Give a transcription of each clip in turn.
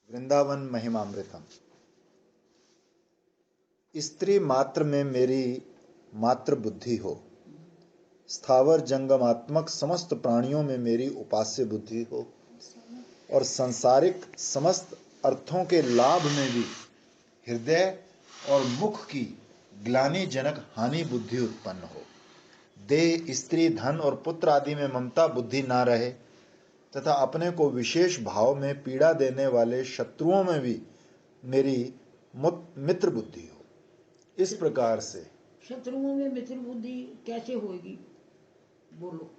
वृंदावन महिमामृतम। स्त्री मात्र में मेरी मात्र बुद्धि हो, स्थावर जंगमात्मक समस्त प्राणियों में मेरी उपास्य बुद्धि हो, और सांसारिक समस्त अर्थों के लाभ में भी हृदय और मुख की ग्लानिजनक हानि बुद्धि उत्पन्न हो। देह, स्त्री, धन और पुत्र आदि में ममता बुद्धि ना रहे, तथा अपने को विशेष भाव में पीड़ा देने वाले शत्रुओं में भी मेरी मित्र बुद्धि हो। इस प्रकार से शत्रुओं में मित्र बुद्धि कैसे होगी, बोलो।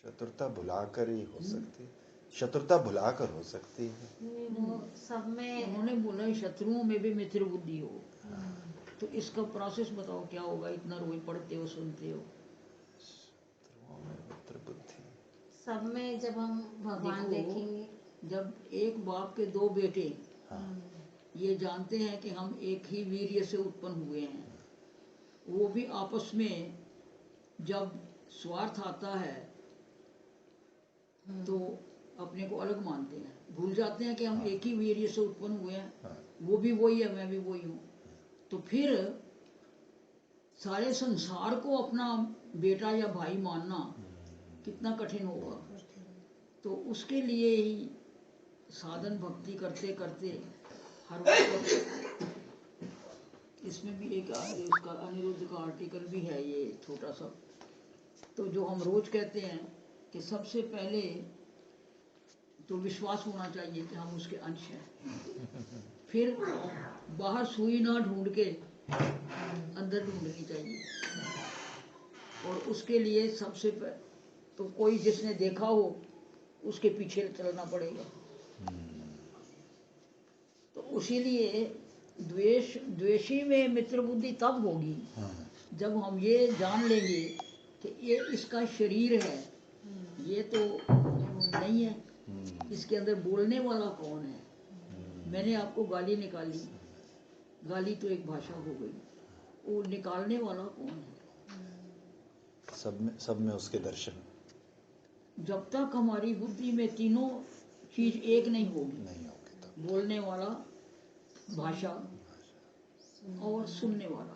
शत्रुता भुलाकर ही हो सकती है, शत्रुता भुलाकर हो सकती है। वो सब में उन्होंने बोला शत्रुओं में भी मित्र बुद्धि हो। तो इसका प्रोसेस बताओ क्या होगा, इतना रोज पढ़ते हो सुनते हो। शत्रुओं में मित्र बुद्धि सब में जब हम भगवान देखेंगे, जब एक बाप के दो बेटे ये जानते हैं कि हम एक ही वीर्य से उत्पन्न हुए हैं, वो भी आपस में जब स्वार्थ आता है तो अपने को अलग मानते हैं, भूल जाते हैं कि हम एक ही वीर्य से उत्पन्न हुए हैं, वो भी वही है, मैं भी वही हूँ। तो फिर सारे संसार को अपना बेटा या भाई मानना कितना कठिन होगा। तो उसके लिए ही साधन भक्ति करते करते हर वक्त, इसमें भी एक उसका अनिरुद्ध का आर्टिकल भी है ये छोटा सा, तो जो हम रोज कहते हैं कि सबसे पहले तो विश्वास होना चाहिए कि हम उसके अंश हैं। फिर बाहर सुई ना ढूंढ के अंदर ढूंढनी चाहिए, और उसके लिए सबसे तो कोई जिसने देखा हो उसके पीछे चलना पड़ेगा। तो उसीलिए द्वेषी में मित्र बुद्धि तब होगी जब हम ये जान लेंगे कि ये इसका शरीर है, ये तो नहीं है, इसके अंदर बोलने वाला कौन है। मैंने आपको गाली निकाली, गाली तो एक भाषा हो गई, वो निकालने वाला कौन है। सब में उसके दर्शन। जब तक हमारी बुद्धि में तीनों चीज एक नहीं होगी, तो बोलने वाला, भाषा और सुनने वाला,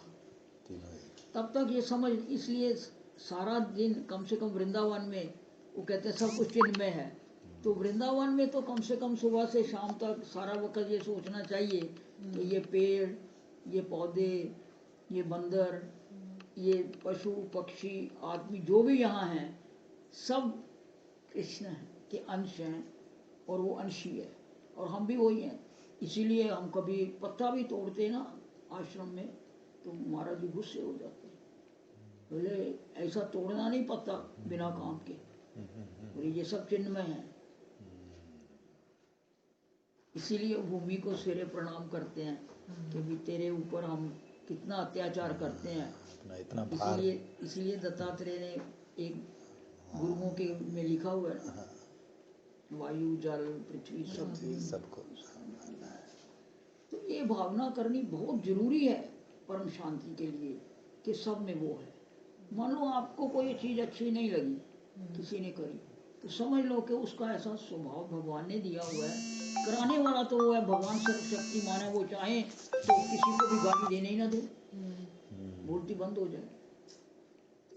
तब तक ये समझ। इसलिए सारा दिन कम से कम वृंदावन में, वो कहते हैं सब कुछ चिन्ह में है, तो वृंदावन में तो कम से कम सुबह से शाम तक सारा वक्त ये सोचना चाहिए कि ये पेड़, ये पौधे, ये बंदर, ये पशु पक्षी आदमी जो भी यहाँ हैं, सब कृष्ण के अंश हैं, और वो अंशी है, और हम भी वही हैं। इसीलिए हम कभी पत्ता भी तोड़ते ना आश्रम में तो महाराज जी गुस्से हो जाते हैं, बोले ऐसा तोड़ना नहीं पत्ता बिना काम के, बोले ये सब चिन्ह में है। इसीलिए भूमि को सिरे प्रणाम करते हैं कि भी तेरे ऊपर हम कितना अत्याचार करते हैं। इसीलिए दत्तात्रेय ने एक गुरुओं के में लिखा हुआ है, वायु जल पृथ्वी सबको। तो ये भावना करनी बहुत जरूरी है परम शांति के लिए कि सब में वो है। मान लो आपको कोई चीज अच्छी नहीं लगी, किसी ने करी, तो समझ लो कि उसका ऐसा स्वभाव भगवान ने दिया हुआ है, कराने वाला तो वो है भगवान सर्वशक्तिमान है, वो चाहे तो किसी को भी गाली देने ही ना दे, बोलती बंद हो जाए।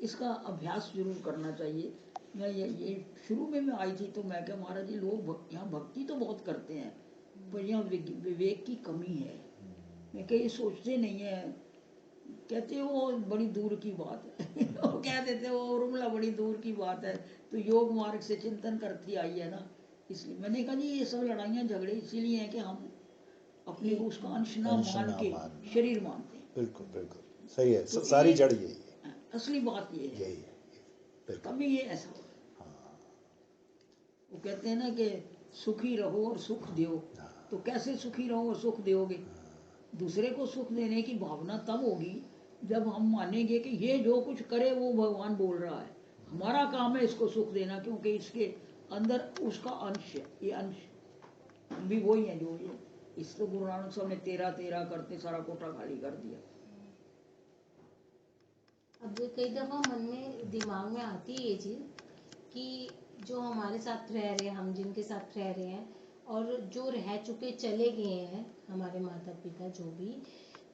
इसका अभ्यास जरूर करना चाहिए। मैं ये शुरू में मैं आई थी तो मैं क्या महाराज जी लोग यहाँ भक्ति तो बहुत करते हैं पर यहाँ विवेक की कमी है। मैं कहीं सोचते नहीं है, कहते वो बड़ी दूर की बात है वो कह देते वो उर्मिला बड़ी दूर की बात है, तो योग मार्ग से चिंतन करती आई है ना। इसलिए मैंने कहा जी ये सब लड़ाइयाँ झगड़े इसीलिए हैं कि हम अपने को उसका अंश ना मान के शरीर मानते हैं। बिल्कुल बिल्कुल सही है, तो सारी जड़ यही है, असली बात ये है, यही है। कभी ये ऐसा हो, वो कहते हैं ना कि सुखी रहो और सुख दो, तो कैसे सुखी रहो और सुख दोगे। दूसरे को सुख देने की भावना तब होगी जब हम मानेंगे कि ये जो कुछ करे वो भगवान बोल रहा है, हमारा काम है इसको सुख देना, क्योंकि इसके अंदर उसका अंश है, ये अंश हम भी वही है जो ये। इस तो गुरु नानक साहब ने 13 करते सारा कोटा खाली कर दिया। अब कई दफा मन में दिमाग में आती है ये चीज कि जो हमारे साथ रह रहे हैं, हम जिनके साथ रह रहे हैं और जो रह चुके चले गए हैं हमारे माता पिता जो भी,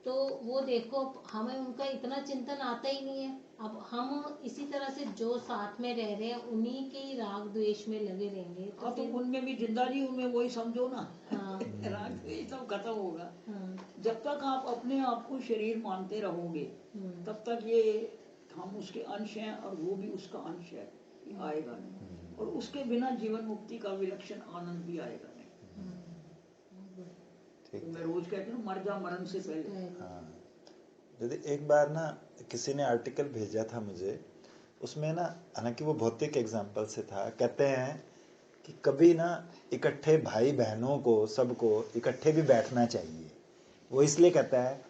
तो वो देखो हमें उनका इतना चिंतन आता ही नहीं है। अब हम इसी तरह से जो साथ में रह रहे हैं उन्हीं के ही राग द्वेष में लगे रहेंगे तो हाँ, तो फिर उनमें भी जिंदा जी, उनमें वही समझो ना। हाँ राग द्वेष सब खत्म होगा। हाँ जब तक आप अपने आप को शरीर मानते रहोगे तब तक ये हम उसके अंश हैं और वो भी उसका अंश है, ये आएगा नहीं। और उसके बिना जीवन मुक्ति का विलक्षण आनंद भी आएगा नहीं। ठीक तो मैं रोज कहती हूँ मर जा मरण से पहले। हाँ, दीदी एक बार ना किसी ने आर्टिकल भेजा था मुझे, उसमें ना, हालांकि वो भौतिक एग्जाम्पल से था, कहते हैं कि कभी ना इकट्ठे भाई बहनों को सबको इकट्ठे भी बैठना चाहिए। वो इसलिए कहता है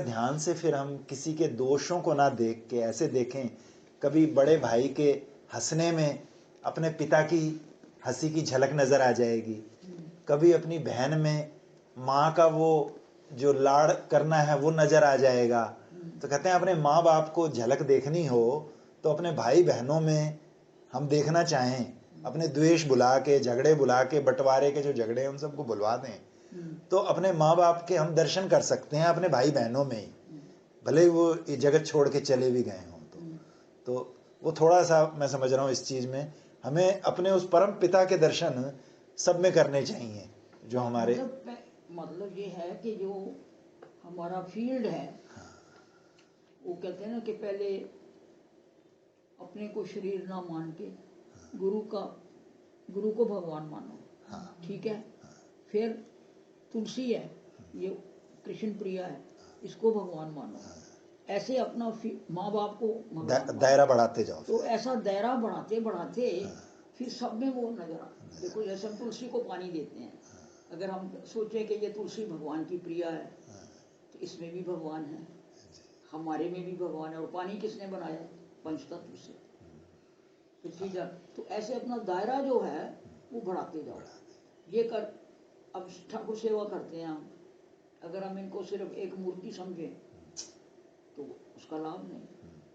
ध्यान से फिर हम किसी के दोषों को ना देख के ऐसे देखें, कभी बड़े भाई के हंसने में अपने पिता की हंसी की झलक नजर आ जाएगी, कभी अपनी बहन में माँ का वो जो लाड़ करना है वो नजर आ जाएगा। तो कहते हैं अपने माँ बाप को झलक देखनी हो तो अपने भाई बहनों में हम देखना चाहें, अपने द्वेष बुला के, झगड़े बुला के, बंटवारे के जो झगड़े हैं उन सबको बुलवा दें, तो अपने माँ बाप के हम दर्शन कर सकते हैं अपने भाई बहनों में ही, भले वो ये जगत छोड़ के चले भी गए हों। तो वो थोड़ा सा मैं समझ रहा हूँ इस चीज में हमें अपने उस परम पिता के दर्शन सब में करने चाहिए जो हमारे मतलब ये है कि जो हमारा फील्ड है, वो कहते हैं ना कि पहले अपने को शरीर ना मान के गुरु को भगवान मानो। ठीक है, फिर तुलसी है, ये कृष्ण प्रिया है, इसको भगवान मानो। ऐसे अपना माँ बाप को दायरा बढ़ाते जाओ। तो ऐसा दायरा बढ़ाते बढ़ाते फिर सब में वो नजर आ। देखो जैसे हम तुलसी को पानी देते हैं, अगर हम सोचें कि ये तुलसी भगवान की प्रिया है तो इसमें भी भगवान है, हमारे में भी भगवान है। और पानी किसने बनाया? पंचतत्व से। तो ठीक है, तो ऐसे अपना दायरा जो है वो बढ़ाते जाओ। ये कर, अब ठाकुर सेवा करते हैं हम, अगर हम इनको सिर्फ एक मूर्ति समझें तो उसका लाभ नहीं।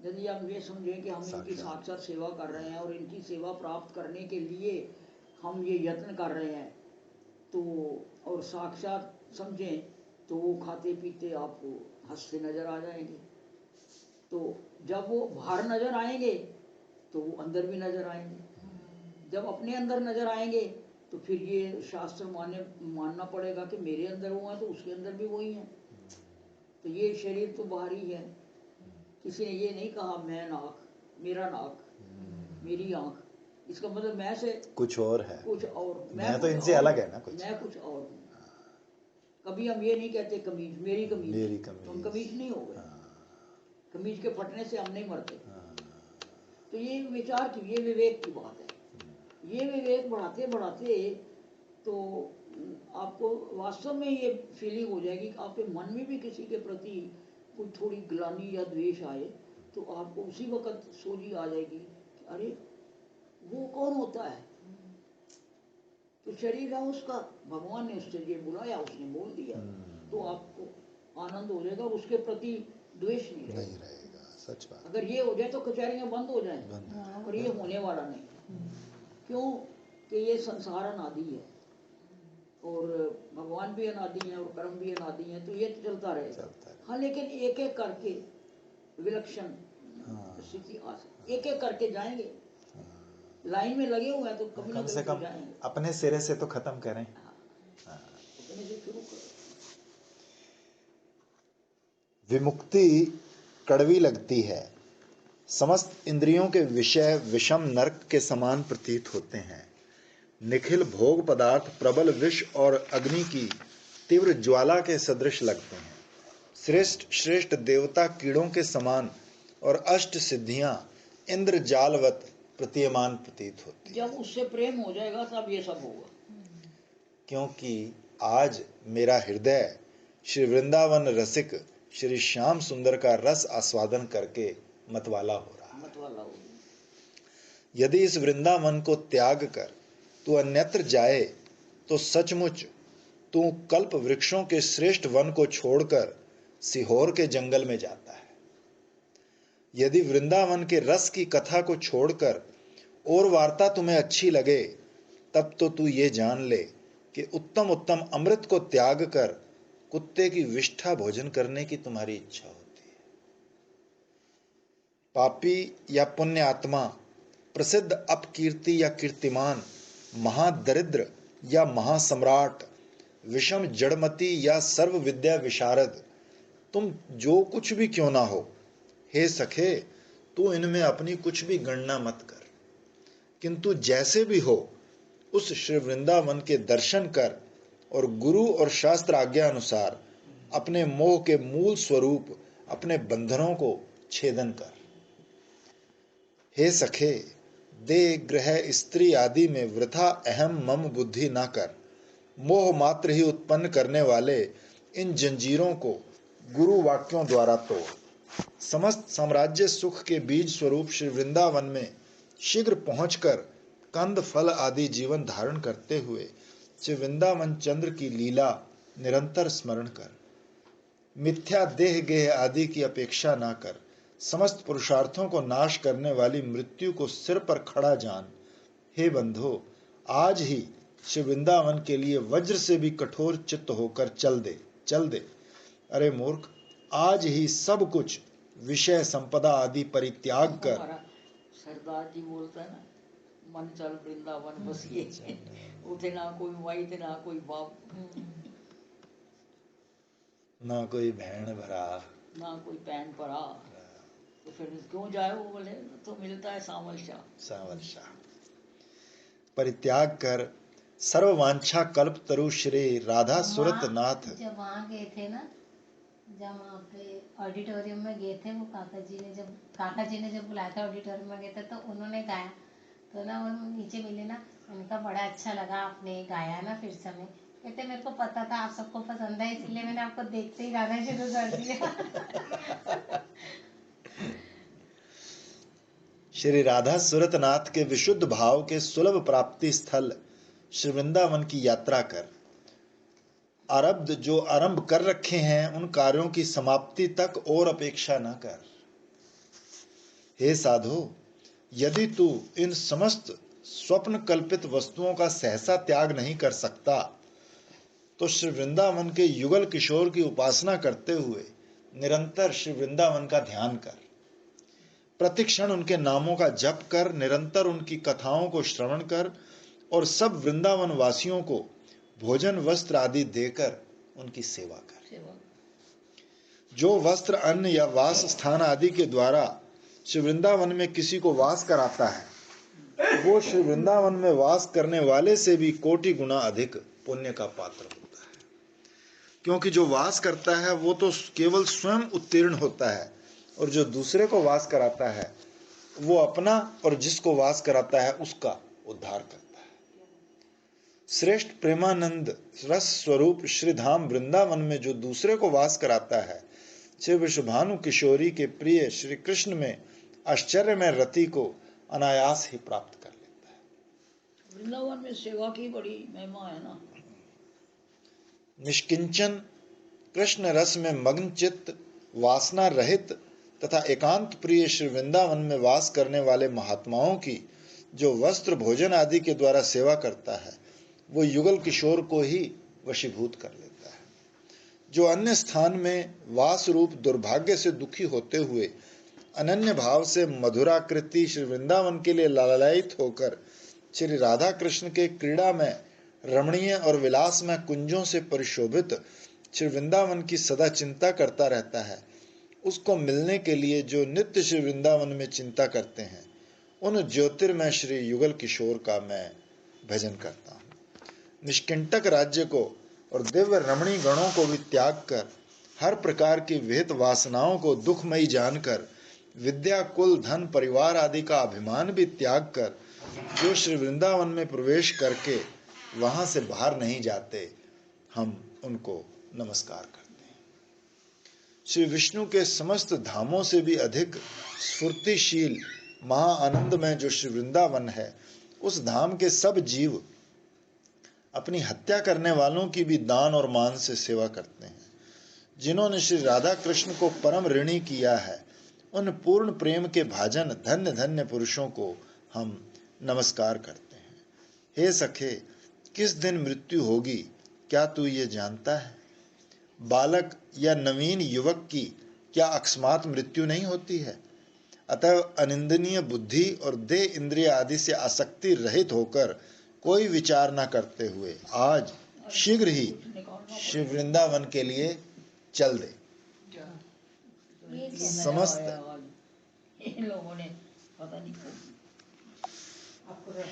यदि हम ये समझें कि हम इनकी साक्षात सेवा कर रहे हैं और इनकी सेवा प्राप्त करने के लिए हम ये यत्न कर रहे हैं, तो और साक्षात समझें तो वो खाते पीते आपको हंसते नजर आ जाएंगे। तो जब वो बाहर नजर आएंगे तो वो अंदर भी नजर आएंगे। जब अपने अंदर नजर आएंगे तो फिर ये शास्त्र मानना पड़ेगा कि मेरे अंदर वो है तो उसके अंदर भी वही है। तो ये शरीर तो बाहरी है। किसी ने ये नहीं कहा मैं नाक, मेरा नाक, मेरी आंख, इसका मतलब मैं से कुछ और है, कुछ और, मैं तो इनसे अलग है ना, कुछ मैं कुछ और हूँ। कभी हम ये नहीं कहते कमीज, मेरी कमीज, तो हम कमीज नहीं हो गए। कमीज के फटने से हम नहीं मरते। तो ये विचार की, ये विवेक की बात है। ये विवेक बढ़ाते बढ़ाते तो आपको वास्तव में ये फीलिंग हो जाएगी कि आपके मन में भी किसी के प्रति कोई थोड़ी ग्लानि या द्वेष आए तो आपको उसी वक्त सोझी आ जाएगी कि अरे वो कौन होता है? तो शरीर है उसका, भगवान ने उससे ये बुलाया, उसने बोल दिया, तो आपको आनंद हो जाएगा, उसके प्रति द्वेष नहीं रहेगा। सच बात। अगर ये हो जाए तो कचहरियां बंद हो जाए, और ये होने वाला नहीं। क्यों? कि ये संसार अनादि है और भगवान भी अनादि है और कर्म भी अनादि है, तो ये चलता रहेगा। हाँ, लेकिन एक एक करके विलक्षण स्थिति आ सकती, एक एक करके जाएंगे। लाइन में लगे हुए हैं तो कभी कम से कम अपने सिरे से तो खत्म करें। अपने से शुरू करें। विमुक्ति कड़वी लगती है, समस्त इंद्रियों के विषय विषम नरक के समान प्रतीत होते हैं। निखिल भोग पदार्थ प्रबल विष और अग्नि की तीव्र ज्वाला के सदृश लगते हैं। श्रेष्ठ देवता कीड़ों के समान और अष्ट सिद्धियां इंद्र जालवत प्रतीयमान प्रतीत होती। जब उससे प्रेम हो जाएगा तब ये सब होगा। क्योंकि आज मेरा हृदय श्री वृंदावन रसिक श्री श्याम सुंदर का रस आस्वादन करके मतवाला हो रहा है। यदि इस वृंदावन को त्याग कर तू अन्यत्र जाए तो सचमुच तू कल्प वृक्षों के श्रेष्ठ वन को छोड़कर सिहोर के जंगल में जाता है। यदि वृंदावन के रस की कथा को छोड़कर और वार्ता तुम्हें अच्छी लगे तब तो तू ये जान ले कि उत्तम उत्तम अमृत को त्याग कर कुत्ते की विष्ठा भोजन करने की तुम्हारी इच्छा होती है। पापी या पुण्य आत्मा, प्रसिद्ध अपकीर्ति या कीर्तिमान, महादरिद्र या महासम्राट, विषम जड़मती या सर्व विद्या विशारद, तुम जो कुछ भी क्यों ना हो, हे सखे, तू इनमें अपनी कुछ भी गणना मत कर, किंतु जैसे भी हो उस श्री वृंदावन के दर्शन कर और गुरु और शास्त्र आज्ञा अनुसार अपने मोह के मूल स्वरूप, अपने बंधनों को छेदन कर। हे सखे, देह ग्रह स्त्री आदि में वृथा अहम मम बुद्धि ना कर, मोह मात्र ही उत्पन्न करने वाले इन जंजीरों को गुरु वाक्यों द्वारा तोड़। समस्त साम्राज्य सुख के बीज स्वरूप श्री वृंदावन में शीघ्र पहुंचकर कंद फल आदि जीवन धारण करते हुए श्री वृंदावन चंद्र की लीला निरंतर स्मरण कर। मिथ्या देह गेह आदि की अपेक्षा ना कर, समस्त पुरुषार्थों को नाश करने वाली मृत्यु को सिर पर खड़ा जान। हे बंधो, आज ही श्री वृंदावन के लिए वज्र से भी कठोर चित्त होकर चल दे। अरे मूर्ख, आज ही सब कुछ विषय संपदा आदि परित्याग कर। सरदार जी बोलता है ना, मन चल वृंदावन बसिए, उठे ना कोई माई थे ना कोई बाप, ना कोई बहन भरा, ना कोई पैन परा, तो फिर क्यों जाए? वो बोले तो मिलता है सांवल शाह। परित्याग कर सर्व वांछा कल्प तरु श्री राधा सुरत नाथ। जब वहाँ गए थे ना, जब वहाँ पे ऑडिटोरियम में गए थे, वो काका जी ने जब बुलाया था ऑडिटोरियम में गए थे, तो उन्होंने गाया, तो ना वो नीचे मिले ना, उनका बड़ा अच्छा लगा आपने गाया ना फिर समय। कहते मेरे को पता था आप सबको पसंद है, इसलिए मैंने आपको देखते ही गाना शुरू कर दिया। श्री राधा सुरतनाथ के विशुद्ध भाव के सुलभ प्राप्ति स्थल श्री वृंदावन की यात्रा कर। आरब्ध जो आरंभ कर रखे हैं उन कार्यों की समाप्ति तक और अपेक्षा न कर। हे साधु, यदि तू इन समस्त स्वप्न कल्पित वस्तुओं का सहसा त्याग नहीं कर सकता, तो श्री वृंदावन के युगल किशोर की उपासना करते हुए निरंतर श्री वृंदावन का ध्यान कर। प्रतिक्षण उनके नामों का जप कर, निरंतर उनकी कथाओं को श्रवण कर और सब वृंदावन वासियों को भोजन वस्त्र आदि देकर उनकी सेवा कर। जो वस्त्र अन्न या वास स्थान आदि के द्वारा श्री वृंदावन में किसी को वास कराता है, वो श्री वृंदावन में वास करने वाले से भी कोटि गुना अधिक पुण्य का पात्र होता है। क्योंकि जो वास करता है वो तो केवल स्वयं उत्तीर्ण होता है, और जो दूसरे को वास कराता है वो अपना और जिसको वास कराता है उसका उद्धार करता है। श्रेष्ठ प्रेमानंद रस स्वरूप श्री धाम वृंदावन में जो दूसरे को वास कराता है, श्री विश्वभानु किशोरी के प्रिय श्री कृष्ण में आश्चर्य में रति को अनायास ही प्राप्त कर लेता है। वृंदावन में सेवा की बड़ी महिमा है ना। निष्किंचन कृष्ण रस में मग्न चित्त, वासना रहित तथा एकांत प्रिय श्री वृंदावन में वास करने वाले महात्माओं की जो वस्त्र भोजन आदि के द्वारा सेवा करता है, वो युगल किशोर को ही वशीभूत कर लेता है। जो अन्य स्थान में वास रूप दुर्भाग्य से दुखी होते हुए अनन्य भाव से मधुराकृति श्री वृंदावन के लिए लालायित होकर श्री राधा कृष्ण के क्रीड़ा में रमणीय और विलास में कुंजों से परिशोभित श्री वृंदावन की सदा चिंता करता रहता है, उसको मिलने के लिए जो नित्य श्री वृंदावन में चिंता करते हैं, उन ज्योतिर्मय श्री युगल किशोर का मैं भजन करता हूँ। निष्कंटक राज्य को और दिव्य रमणी गणों को भी त्याग कर, हर प्रकार की विहित वासनाओं को दुखमयी जानकर, विद्या कुल धन परिवार आदि का अभिमान भी त्याग कर, जो श्री वृंदावन में प्रवेश करके वहां से बाहर नहीं जाते, हम उनको नमस्कार करते हैं। श्री विष्णु के समस्त धामों से भी अधिक स्फूर्तिशील महाआनंद में जो श्री वृंदावन है, उस धाम के सब जीव अपनी हत्या करने वालों की भी दान और मान से सेवा करते हैं। जिन्होंने श्री राधा कृष्ण को परम ऋणी किया है, उन पूर्ण प्रेम के भाजन धन्य धन्य पुरुषों को हम नमस्कार करते हैं। हे सखे, किस दिन मृत्यु होगी क्या तू ये जानता है? बालक या नवीन युवक की क्या अकस्मात मृत्यु नहीं होती है? अतः अनिंदनीय बुद्धि और देह इंद्रिय आदि से आसक्ति रहित होकर कोई विचार न करते हुए आज शीघ्र ही श्री वृंदावन के लिए चल दे। समस्त इन लोगों ने पता नहीं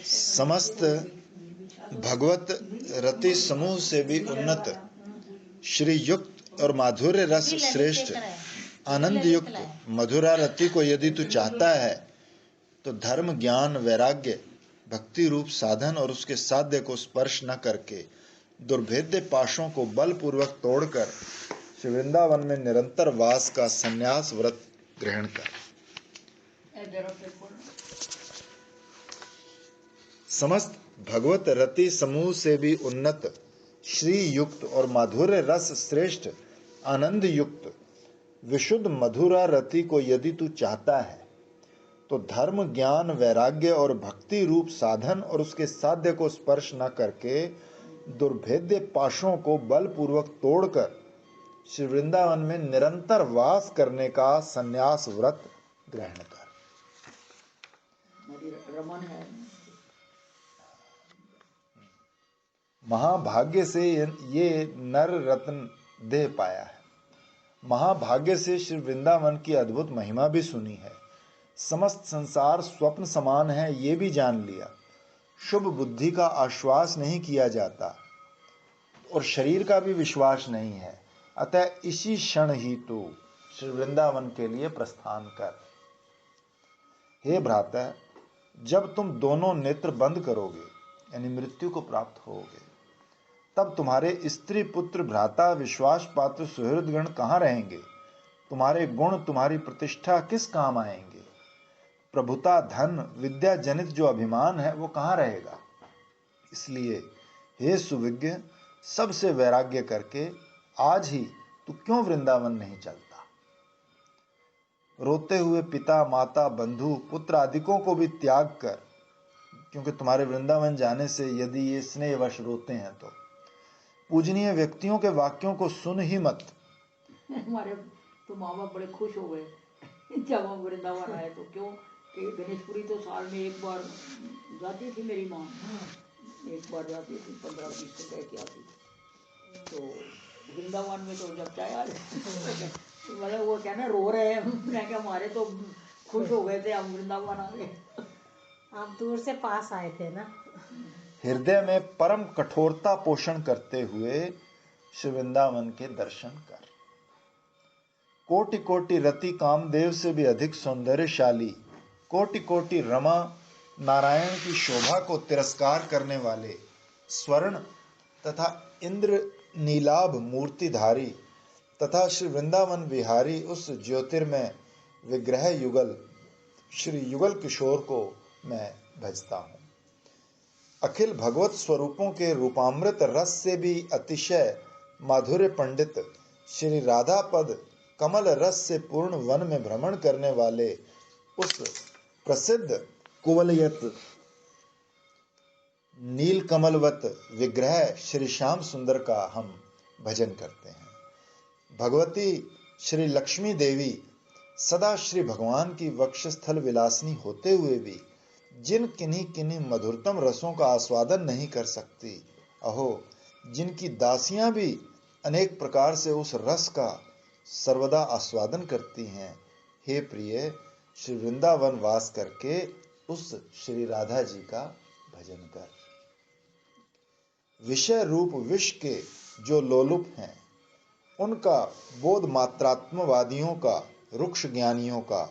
समस्त भगवत रति समूह से भी उन्नत श्री युक्त और माधुर्य रस श्रेष्ठ आनंद युक्त मधुरा रति को यदि तू चाहता है तो धर्म ज्ञान वैराग्य भक्ति रूप साधन और उसके साध्य को स्पर्श न करके दुर्भेद्य पाशों को बलपूर्वक तोड़कर श्री वृंदावन में निरंतर वास का संन्यास व्रत ग्रहण कर। समस्त भगवत रति समूह से भी उन्नत श्री युक्त और माधुर्य रस श्रेष्ठ आनंद युक्त विशुद्ध मधुरा रति को यदि तू चाहता है तो धर्म ज्ञान वैराग्य और भक्ति रूप साधन और उसके साध्य को स्पर्श न करके दुर्भेद्य पाशों को बलपूर्वक तोड़कर श्री वृंदावन में निरंतर वास करने का संन्यास व्रत ग्रहण कर। रमन है। महाभाग्य से ये नर रत्न देह पाया है। महाभाग्य से श्री वृंदावन की अद्भुत महिमा भी सुनी है। समस्त संसार स्वप्न समान है ये भी जान लिया। शुभ बुद्धि का आश्वास नहीं किया जाता और शरीर का भी विश्वास नहीं है। अतः इसी क्षण ही तू श्री वृंदावन के लिए प्रस्थान कर। हे भ्राता, जब तुम दोनों नेत्र बंद करोगे यानी मृत्यु को प्राप्त होगे, तब तुम्हारे स्त्री पुत्र भ्राता विश्वास पात्र सुहृदगण कहाँ रहेंगे? तुम्हारे गुण तुम्हारी प्रतिष्ठा किस काम आएंगे? प्रभुता धन विद्या जनित जो अभिमान है वो कहाँ रहेगा? इसलिए हे सुविज्ञ, सबसे वैराग्य करके आज ही तू क्यों वृंदावन नहीं चलता? रोते हुए पिता माता बंधु पुत्र आदिकों को भी त्याग कर, क्योंकि तुम्हारे वृंदावन जाने से यदि ये स्नेहवश रोते हैं तो पूजनीय व्यक्तियों के वाक्यों को सुन ही मत। हमारे तो माँ बाप बड़े खुश हो गए जब हम वृंदावन आए तो। क्यों कि गणेशपुरी तो साल में एक बार जाती थी मेरी माँ, एक बार जाती थी, 15-20 दिन रह के आती। तो वृंदावन में तो जब चाहे आ जाए मतलब वो क्या ना रो रहे हैं, मैं क्या हमारे तो खुश हो गए थे हम वृंदावन आ गए। आप दूर से पास आए थे ना। हृदय में परम कठोरता पोषण करते हुए श्री वृंदावन के दर्शन कर। कोटि कोटि रति कामदेव से भी अधिक सौंदर्यशाली, कोटि कोटि रमा नारायण की शोभा को तिरस्कार करने वाले स्वर्ण तथा इंद्र नीलाभ मूर्तिधारी तथा श्री वृंदावन विहारी उस ज्योतिर्मय विग्रह युगल श्री युगल किशोर को मैं भजता हूँ। अखिल भगवत स्वरूपों के रूपामृत रस से भी अतिशय माधुर्य पंडित श्री राधा पद कमल रस से पूर्ण वन में भ्रमण करने वाले उस प्रसिद्ध कुवलयत नील कमलवत विग्रह श्री श्याम सुंदर का हम भजन करते हैं। भगवती श्री लक्ष्मी देवी सदा श्री भगवान की वक्षस्थल विलासनी होते हुए भी जिन किन्हीं किन्हीं मधुरतम रसों का आस्वादन नहीं कर सकती, अहो जिनकी दासियां भी अनेक प्रकार से उस रस का सर्वदा आस्वादन करती हैं, हे प्रिय श्री वृंदावन वास करके उस श्री राधा जी का भजन कर। विषय रूप विष के जो लोलुप हैं उनका बोध मात्रात्मवादियों का, रुक्ष ज्ञानियों का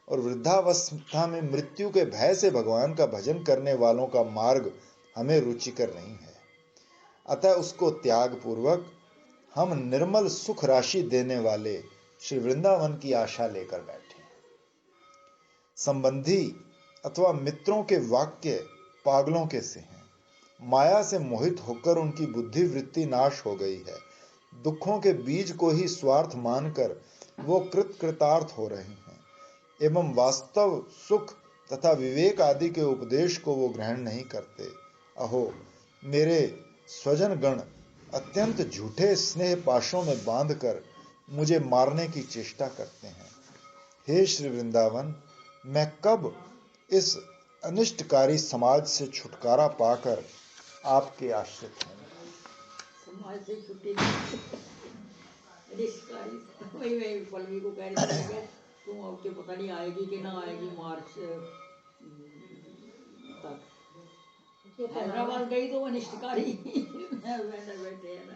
और वृद्धावस्था में मृत्यु के भय से भगवान का भजन करने वालों का मार्ग हमें रुचिकर नहीं है। अतः उसको त्याग पूर्वक हम निर्मल सुख राशि देने वाले श्री वृंदावन की आशा लेकर बैठे। संबंधी अथवा मित्रों के वाक्य पागलों के से हैं। माया से मोहित होकर उनकी बुद्धि वृत्ति नाश हो गई है। दुखों के बीज को ही स्वार्थ मानकर वो कृतार्थ हो रहे हैं एवं वास्तव सुख तथा विवेक आदि के उपदेश को वो ग्रहण नहीं करते। अहो, मेरे स्वजन गण अत्यंत झूठे स्नेह पाशों में बांधकर मुझे मारने की चेष्टा करते हैं। हे श्री वृंदावन, मैं कब इस अनिष्टकारी समाज से छुटकारा पाकर आपके आश्रित हूँ। समाज से छुट्टी वही पल्लवी को कह रही थी तुम अब के पता नहीं आएगी कि ना आएगी मार्च तक। हैदराबाद गई तो वो अनिष्टकारी बैठे हैं ना।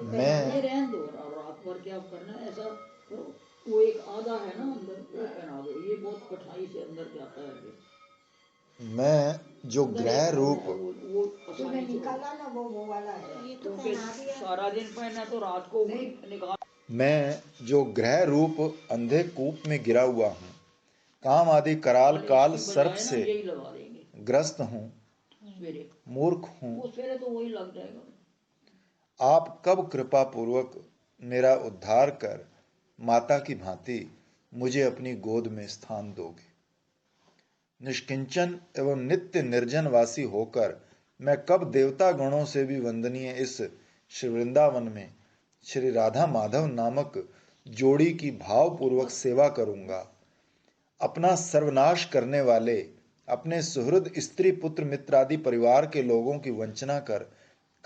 मैं रहन दो और रात भर क्या करना है ऐसा करो। वो एक आधा है ना अंदर वो पहना दो, ये बहुत कठिनाई से अंदर जाता है। मैं जो ग्रह रूप वो निकाला ना वो वाला है, ये तो पहना दिया। सारा दिन पहना तो रात को निकाल। मैं जो ग्रह रूप अंधे कूप में गिरा हुआ हूँ, काम आदि कराल काल सर्प से ग्रस्त हूँ, मूर्ख हूँ। तो वही लग जाएगा। आप कब कृपा पूर्वक मेरा उद्धार कर माता की भांति मुझे अपनी गोद में स्थान दोगे। निष्किंचन एवं नित्य निर्जनवासी होकर मैं कब देवता गणों से भी वंदनीय इस श्री वृंदावन में श्री राधा माधव नामक जोड़ी की भावपूर्वक सेवा करूंगा। अपना सर्वनाश करने वाले अपने सुहृद स्त्री पुत्र मित्र आदि परिवार के लोगों की वंचना कर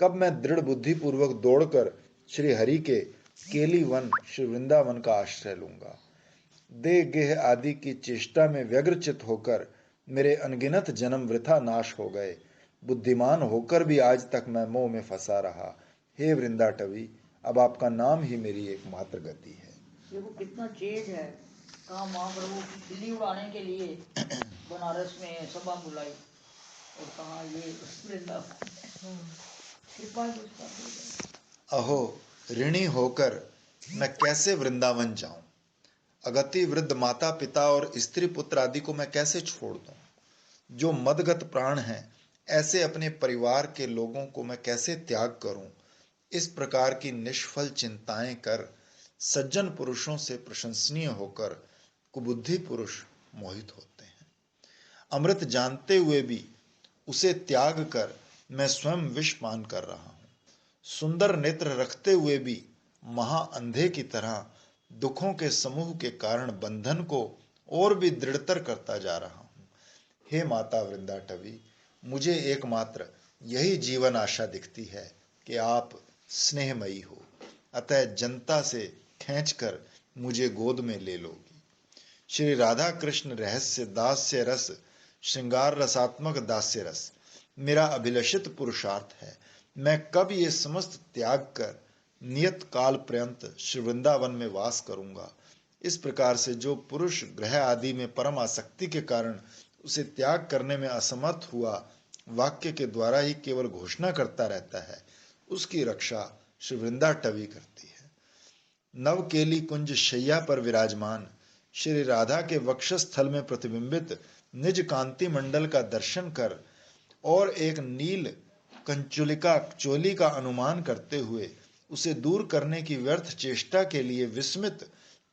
कब मैं दृढ़ बुद्धि पूर्वक दौड़कर श्री हरि के केली वन श्री वृंदावन का आश्रय लूंगा। देह गेह आदि की चेष्टा में व्यग्रचित होकर मेरे अनगिनत जन्म वृथा नाश हो गए। बुद्धिमान होकर भी आज तक मैं मोह में फंसा रहा। हे वृंदाटवी, अब आपका नाम ही मेरी एकमात्र गति है। देखो कितना चेंज है। कहाँ महाप्रभु दिल्ली उड़ाने के लिए बनारस में सभा बुलाई और कहाँ ये अहो, ऋणी होकर मैं कैसे वृंदावन जाऊं। अगति वृद्ध माता पिता और स्त्री पुत्र आदि को मैं कैसे छोड़ दूं। जो मदगत प्राण हैं, ऐसे अपने परिवार के लोगों को मैं कैसे त्याग करूं। इस प्रकार की निष्फल चिंताएं कर सज्जन पुरुषों से प्रशंसनीय होकर कुबुद्धि पुरुष मोहित होते हैं। अमृत जानते हुए भी उसे त्याग कर मैं स्वयं विष पान कर रहा हूं। सुंदर नेत्र रखते हुए भी महाअंधे की तरह दुखों के समूह के कारण बंधन को और भी दृढ़तर करता जा रहा हूं। हे माता वृंदाटवी, मुझे एकमात्र यही जीवन आशा दिखती है कि आप स्नेहमयी हो, अतः जनता से खींचकर मुझे गोद में ले लोगी। श्री राधा कृष्ण रहस्य दास्य रस श्रृंगार रसात्मक दास्य रस मेरा अभिलषित पुरुषार्थ है। मैं कब ये समस्त त्याग कर नियत काल पर्यंत श्री वृंदावन में वास करूंगा। इस प्रकार से जो पुरुष ग्रह आदि में परम आसक्ति के कारण उसे त्याग करने में असमर्थ हुआ वाक्य के द्वारा ही केवल घोषणा करता रहता है, उसकी रक्षा श्री वृंदाटवी करती है। नवकेली कुंज शैया पर विराजमान श्री राधा के वक्षस्थल में प्रतिबिंबित निज कांति मंडल का दर्शन कर और एक नील कंचुलिका चोली का अनुमान करते हुए उसे दूर करने की व्यर्थ चेष्टा के लिए विस्मित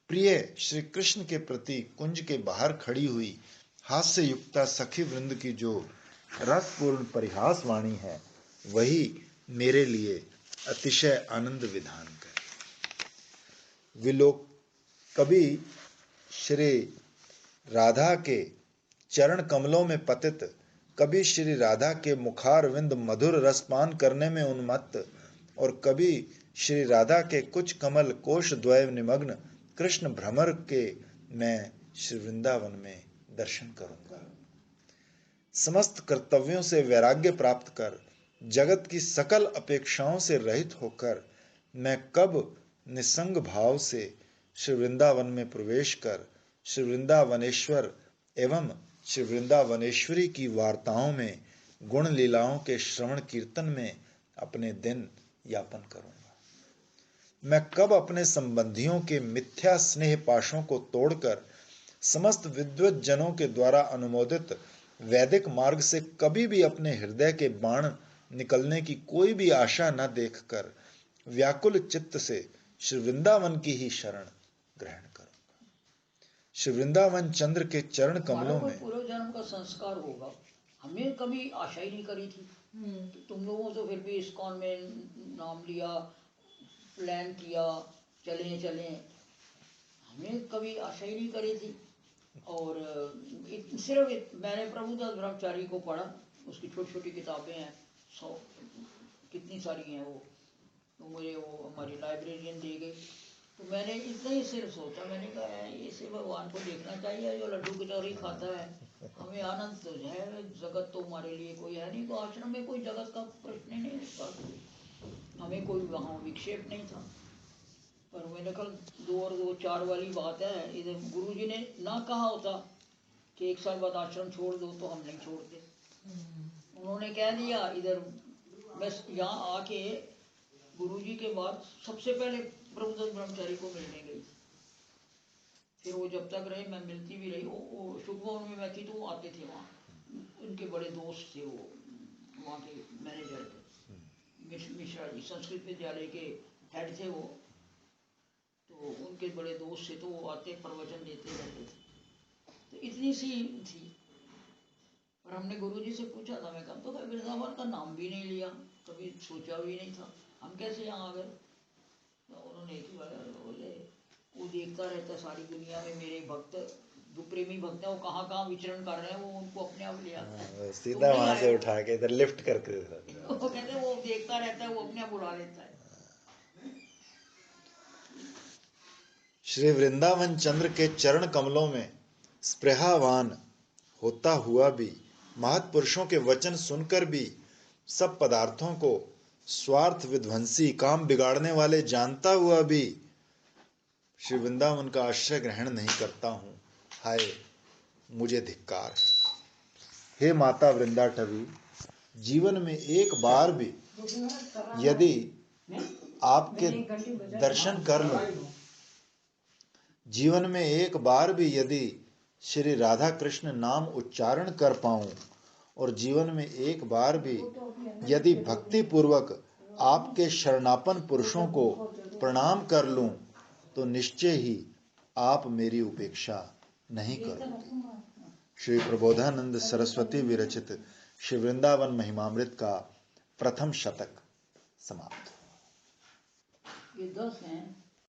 प्रिय श्री कृष्ण के प्रति कुंज के बाहर खड़ी हुई हास्य युक्ता सखी वृंद की जो रसपूर्ण परिहास वाणी है, वही मेरे लिए अतिशय आनंद विधान करे। विलोक कभी श्री राधा के चरण कमलों में पतित, कभी श्री राधा के मुखारविंद मधुर रसपान करने में उन्मत्त और कभी श्री राधा के कुछ कमल कोश द्वय निमग्न कृष्ण भ्रमर के मैं श्री वृंदावन में दर्शन करूंगा। समस्त कर्तव्यों से वैराग्य प्राप्त कर जगत की सकल अपेक्षाओं से रहित होकर मैं कब निसंग भाव से श्री वृंदावन में प्रवेश कर श्री वृंदावनेश्वर एवं श्री वृंदावनेश्वरी की वार्ताओं में गुण लीलाओं के श्रवण कीर्तन में अपने दिन यापन करूंगा। मैं कब अपने संबंधियों के मिथ्या स्नेह पाशों को तोड़कर समस्त विद्वत जनों के द्वारा अनुमोदित वैदिक मार्ग से कभी भी अपने हृदय के बाण निकलने की कोई भी आशा न देखकर व्याकुल चित्त से श्री वृंदावन की ही शरण ग्रहण करूंगा। श्री वृंदावन चंद्र के चरण हमारा कमलों कोई में पूर्व जन्म का संस्कार होगा। हमें कभी आशा ही नहीं करी थी। तुम लोगों तो फिर भी इस्कॉन में नाम लिया, प्लान किया, चलें चलें, हमें कभी आशा ही नहीं करी थी। और सिर्फ मैंने प्रभुदास ब्रह्मचारी को पढ़ा, उसकी छोटी छोटी किताबें हैं, 100 कितनी सारी हैं वो, तो मुझे वो हमारी लाइब्रेरियन दे गई। तो मैंने इतना ही सिर्फ सोचा, मैंने कहा ऐसे भगवान को देखना चाहिए जो लड्डू कचौरी खाता है, हमें आनंद तो है, जगत तो हमारे लिए कोई है नहीं, तो आश्रम में कोई जगत का प्रश्न ही नहीं था, हमें कोई वहाँ विक्षेप नहीं था। पर मैंने कल 2 और 2 4 वाली बात है, इधर गुरु जी ने ना कहा होता कि 1 साल बाद आश्रम छोड़ दो, तो हम नहीं छोड़ते। उन्होंने कह दिया। इधर मैं यहाँ आके गुरुजी के बाद सबसे पहले प्रभुदास ब्रह्मचारी को मिलने गई। फिर वो जब तक रहे मैं मिलती भी रही। वो शुभ भवन में मैं थी तो वो आते थे वहाँ, उनके बड़े दोस्त थे वो, वहाँ के मैनेजर थे मिश्रा जी, संस्कृत विद्यालय के हेड थे वो, तो उनके बड़े दोस्त थे, तो वो आते प्रवचन देते रहते थे। तो इतनी सी थी। पर हमने गुरुजी से पूछा था, मैं कहा तो वृंदावन का नाम भी नहीं लिया, कभी सोचा भी नहीं था, हम कैसे यहाँ आ गए। तो उन्होंने एक ही बार बोले, वो देखता रहता सारी दुनिया में मेरे भक्त, जो प्रेमी भक्त हैं वो कहाँ कहाँ विचरण कर रहे हैं, वो उनको अपने आप ले आता है, सीधा वहां से उठा के इधर लिफ्ट करके वो कहते हैं वो देखता रहता है, वो अपने आप बुला लेता है। श्री वृंदावन चंद्र के चरण कमलों में स्पृहावान होता हुआ भी, महत्पुरुषों के वचन सुनकर भी, सब पदार्थों को स्वार्थ विध्वंसी काम बिगाड़ने वाले जानता हुआ भी श्री वृंदावन का आश्रय ग्रहण नहीं करता हूं, हाय मुझे धिक्कार है। हे माता वृंदाटवी, जीवन में एक बार भी यदि आपके दर्शन कर लूं, जीवन में एक बार भी यदि श्री राधा कृष्ण नाम उच्चारण कर पाऊं, और जीवन में एक बार भी यदि भक्ति पूर्वक आपके शरणापन पुरुषों को प्रणाम कर लूं, तो निश्चय ही आप मेरी उपेक्षा नहीं करोगे। श्री प्रबोधानंद सरस्वती विरचित श्री वृंदावन महिमामृत का प्रथम शतक समाप्त। ये 10 हैं।